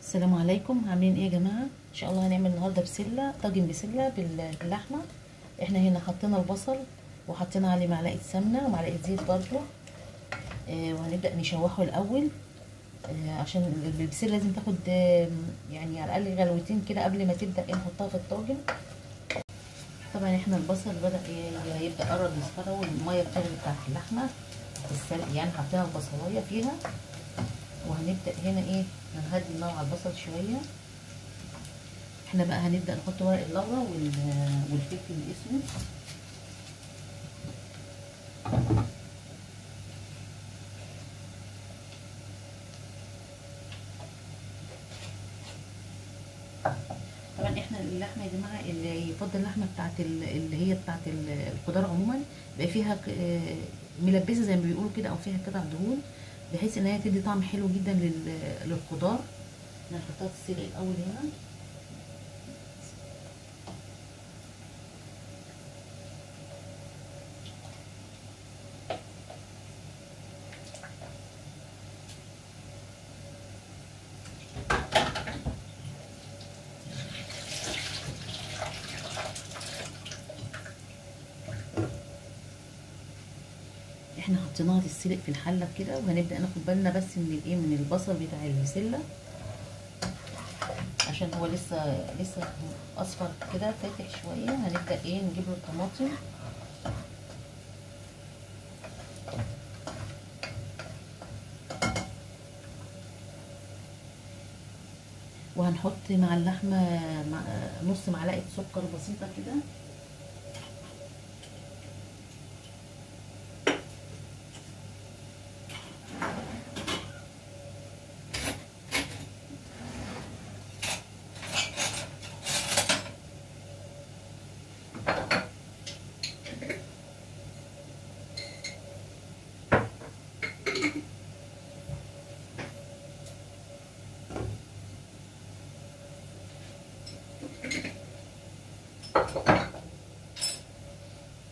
السلام عليكم، عاملين ايه يا جماعه؟ ان شاء الله هنعمل النهارده بسله، طاجن بسله باللحمه. احنا هنا حطينا البصل وحطينا عليه معلقه سمنه ومعلقه زيت برضو. وهنبدا نشوحه الاول. عشان البسله لازم تاخد يعني على الاقل غلوتين كده قبل ما تبدا نحطها في الطاجن. طبعا احنا البصل بدا يبدا قرب يصفر والميه بتغلي بتاعت اللحمه السلق، يعني حطينا البصلايه فيها. وهنبدا هنا ايه، هنهدي النار على البصل شويه. احنا بقى هنبدا نحط ورق اللورا والفلفل الاسود. طبعا احنا اللحمه يا جماعه اللي يفضل اللحمه بتاعت اللي هي بتاعت الخضار عموما بقى فيها ملبسه زي ما بيقولوا كده، او فيها قطع دهون، بحيث ان هي تدي طعم حلو جدا للخضار. نحطها تتسلق الاول هنا. احنا حطيناها تتسلق في الحله كده، وهنبدا ناخد بالنا بس من الايه، من البصل بتاع البسله، عشان هو لسه اصفر كده فاتح شويه. هنبدا ايه، نجيب له الطماطم. وهنحط مع اللحمه نص معلقه سكر بسيطه كده.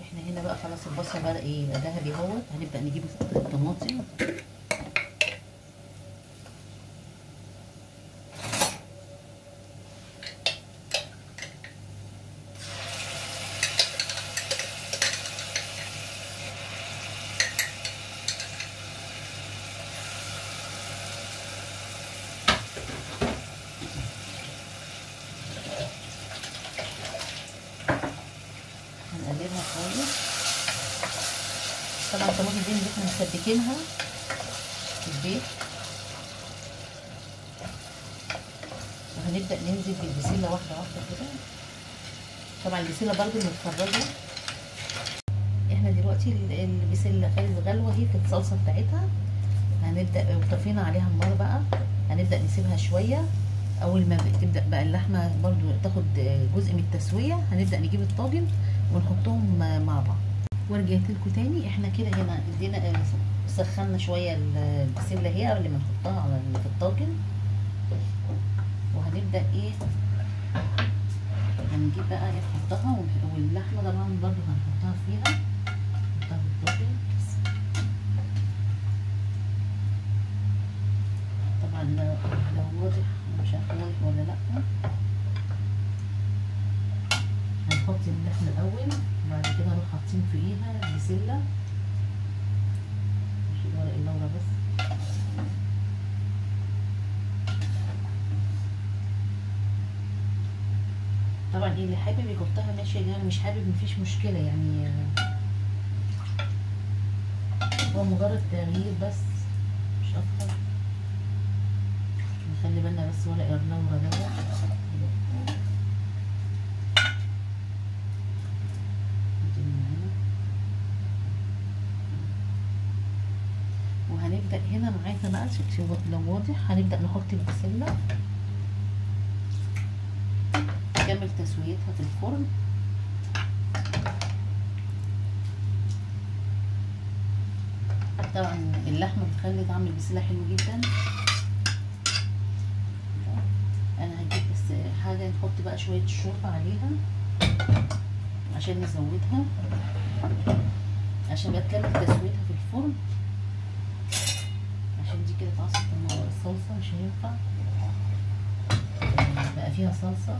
احنا هنا بقى خلاص البصل بدأ ايه ذهبي اهوت. هنبدأ نجيب الطماطم. هنقلبها كويس. طبعا الطماطم دي اللي احنا مسبكينها في البيت. وهنبدأ ننزل بالبسلة واحدة واحدة كده. طبعا البسلة برضو متفرجة. احنا دلوقتي البسلة خدت غلوة اهي في الصلصة بتاعتها. هنبدأ وطفينا عليها النار بقى. هنبدأ نسيبها شوية. اول ما تبدأ بقى اللحمة برضو تاخد جزء من التسوية، هنبدأ نجيب الطاجن ونحطهم مع بعض. ورجعت لكم تاني. احنا كده هنا ادينا سخنا شويه البسله هي قبل ما نحطها على في الطاجن. وهنبدا ايه، هنجيب بقى نحطها. واللحمه طبعا برضو هنحطها فيها، نحطها في الطاجن. طبعا لو واضح، مش عارفه واضح ولا لا. هنحط اللحمه الاول، وبعد كده نروح حاطين فوقيها البسله. نشيل ورق اللورا بس. طبعا اللي حابب يحطها ماشي يا جماعه، مش حابب مفيش مشكله يعني. هو مجرد تغيير بس مش اكتر. نخلي بالنا بس ورق اللورا ده. وهنبدأ هنا معانا بقى لو واضح، هنبدأ نحط البسلة نكمل تسويتها في الفرن. طبعا اللحمة بتخلي طعم البسلة حلو جدا. انا هجيب بس حاجة نحط بقى شوية شوربة عليها عشان نزودها، عشان بتكمل تسويتها في الفرن. عشان دي كده اتعصت الصلصه مش هينفع. بقى فيها صلصه.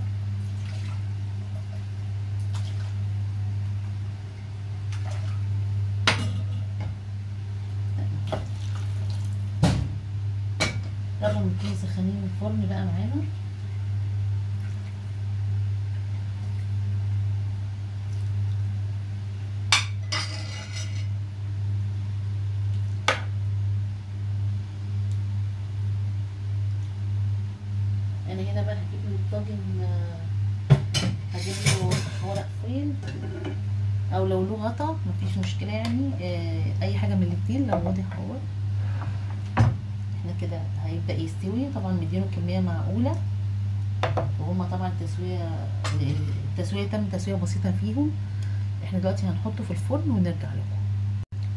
طبعا نكون مسخنين الفرن بقى معانا. انا هنا بقى هجيب له الطاجن، هجيب له ورق فويل او لو له غطا مفيش مشكله يعني، اي حاجه من الاتنين لو واضح اهو. احنا كده هيبدا يستوي، طبعا مدينه كميه معقوله، وهما طبعا التسويه تم تسويه بسيطه فيهم. احنا دلوقتي هنحطه في الفرن ونرجع لكم.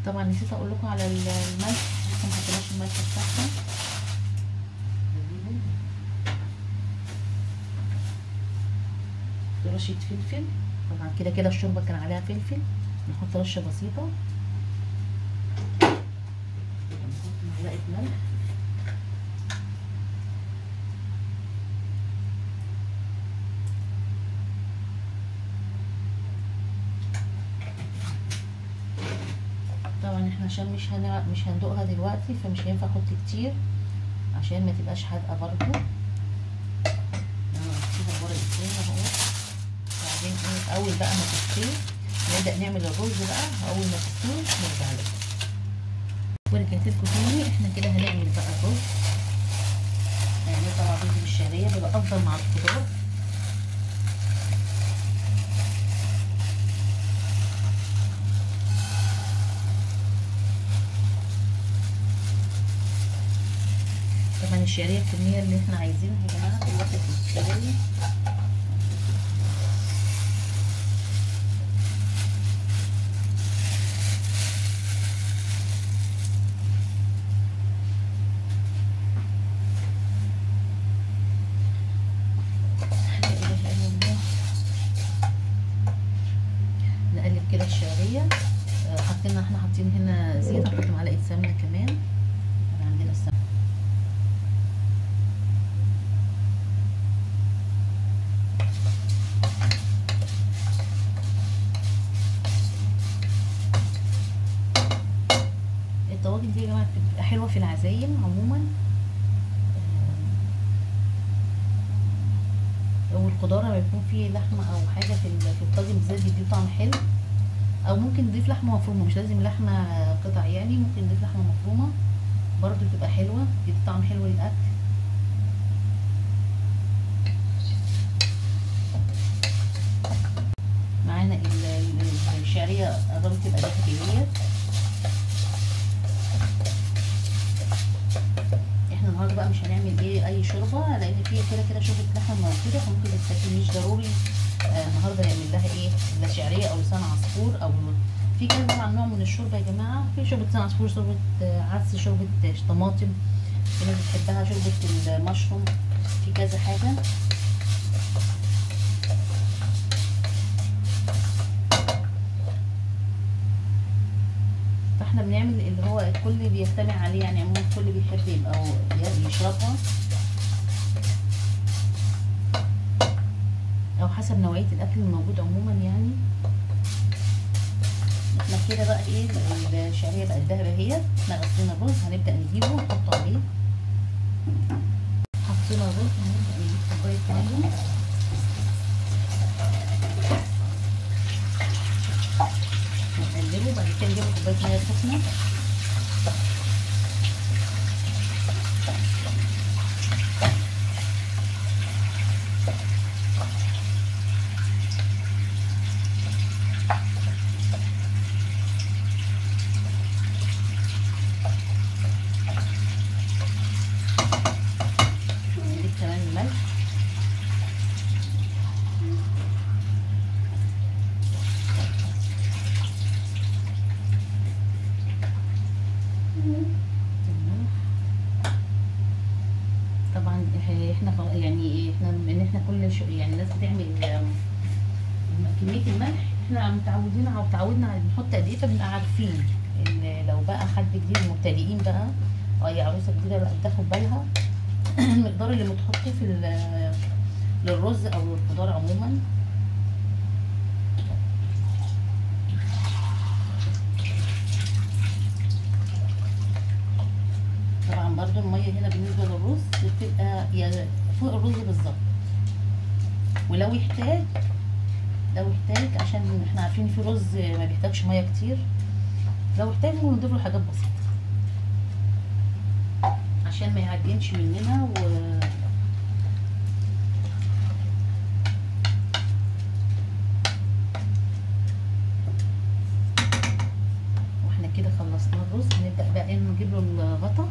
طبعا نسيت اقول لكم على الملح، لسه محطناش الملح بتاعها. رشه فلفل، طبعا كده كده الشوربه كان عليها فلفل، نحط رشه بسيطه. نحط معلقه ملح، طبعا احنا عشان مش هندوقها دلوقتي فمش هينفع احط كتير عشان ما تبقاش حادقه برضو. نحطها ورق التاني اهو. بعدين ايه، اول بقى ما تستوي نبدا نعمل الرز بقى. اول ما تستوي نرجع لكم. ورجعت لكم تاني. احنا كده هنعمل بقى الرز. هنعمل طبعا رز بالشعريه، بيبقى افضل مع الخضار. طبعا الشعريه الكميه اللي احنا عايزينها يا جماعه، كل واحد الشعريه. نقلب كده الشعريه. احنا حاطين هنا زيت، هنحط معلقه سمنه كمان. عندنا السمنه. الطواجن دي يا جماعه بتبقى حلوه في العزايم عموما، والخضار لما يكون فيه لحمه او حاجه في الطاجن بالذات بيديه طعم حلو. او ممكن نضيف لحمه مفرومه، مش لازم لحمه قطع يعني، ممكن نضيف لحمه مفرومه برضو بتبقى حلوه، بتدي طعم حلو للاكل. معانا الشعريه قربت تبقى ذهبيه. احنا النهارده بقى مش هنعمل اي شوربه، لان في كده شوربه لحمه موجوده، فممكن تتاكل، مش ضروري النهارده نعمل لها لا شعريه او لسان عصفور او في كذا طبعا نوع من الشوربه يا جماعه. في شوربه لسان عصفور، شوربه عدس، شوربه طماطم، في ناس بتحبها شوربه المشروم، في كذا حاجه. فاحنا بنعمل اللي هو الكل بيجتمع عليه يعني، عموما الكل بيحب يبقى يشربها، او حسب نوعيه الاكل الموجود عموما يعني. احنا كده بقى ايه، الشعريه بقت ذهبيه اهي. احنا غسلنا الرز، هنبدا نجيبه ونحطه عليه. حطينا الرز، هنبدا نجيب كوبايه ميه، نقلبه. بعد كده نجيب كوبايه ميه سخنه، طبعا احنا كل يعني الناس بتعمل كميه الملح، احنا متعودين او اتعودنا نحط قد ايه، فبنبقى عارفين ان لو بقى حد جديد مبتدئين بقى او اي عروسه جديده بقى بتاخد بالها المقدار اللي متحطه للرز او للخضار عموما. طبعا برضو الميه هنا بالنسبه للرز بتبقى يعني فوق الرز بالظبط، ولو يحتاج عشان احنا عارفين في رز ما بيحتاجش ميه كتير، لو احتاج نضيف له حاجات بسيطه عشان ما يعجنش مننا. واحنا كده خلصنا الرز، هنبدا بقى نجيب له الغطا،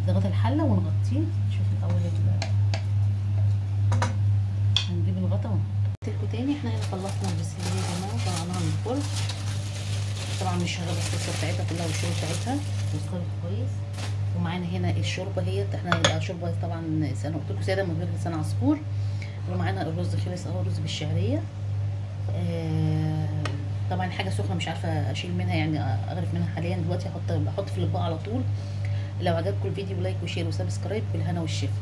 غطا الحله ونغطيه. شوف الاول هنجيب الغطا ونحط لكم تاني. احنا هنا خلصنا البسله يا جماعه، طلعناها من الفرن. طبعا مش هغرب الصلصه بتاعتها كلها والشوربه بتاعتها وصلت كويس. ومعانا هنا الشوربه اهيت، احنا هنبقى شوربه طبعا انا قلت لكم ساده من غير لسان عصفور. ومعانا الرز خلص اهو، رز بالشعريه. طبعا حاجه سخنه مش عارفه اشيل منها يعني اغرف منها حاليا دلوقتي، احط في الاطباق على طول. لو عجبكم الفيديو لايك وشير وسبسكرايب، بالهنا والشفا.